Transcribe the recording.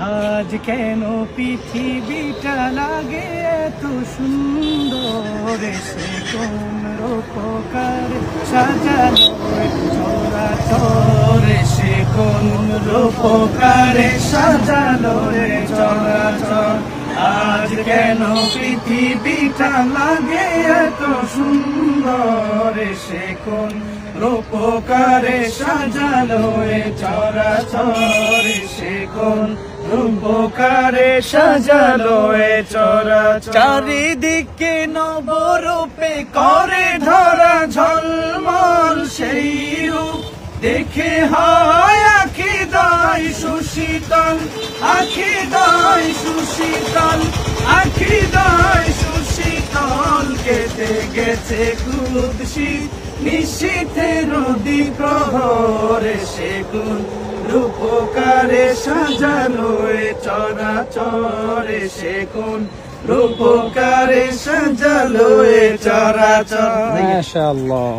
আজ কেন পৃথিবীটা লাগে এত সুন্দর, সে কোন রূপকার সাজানো চরাচর, সে কোন রূপকারে সাজানো রে চরাচর। আজ কেন পৃথিবীটা লাগে এত সুন্দর, সে কোন রূপকারে সাজালো এ চরাচর, সে কোন রূপকারে সাজালো এ চরাচর। চারিদিকে নবরূপে করে ধরা ঝলমল, সেই রূপ দেখে হয় আখি দায় সুশীতল, আখি দায় সুশীতল, আখি দায় সুশীতল। কেটে গেছে কুৎসি নিশীথের প্রহরে, সে কোন রূপকারে সাজালো এ চরাচরে, সে কোন রূপকারে সাজালো এ চরাচর। মাশাআল্লাহ।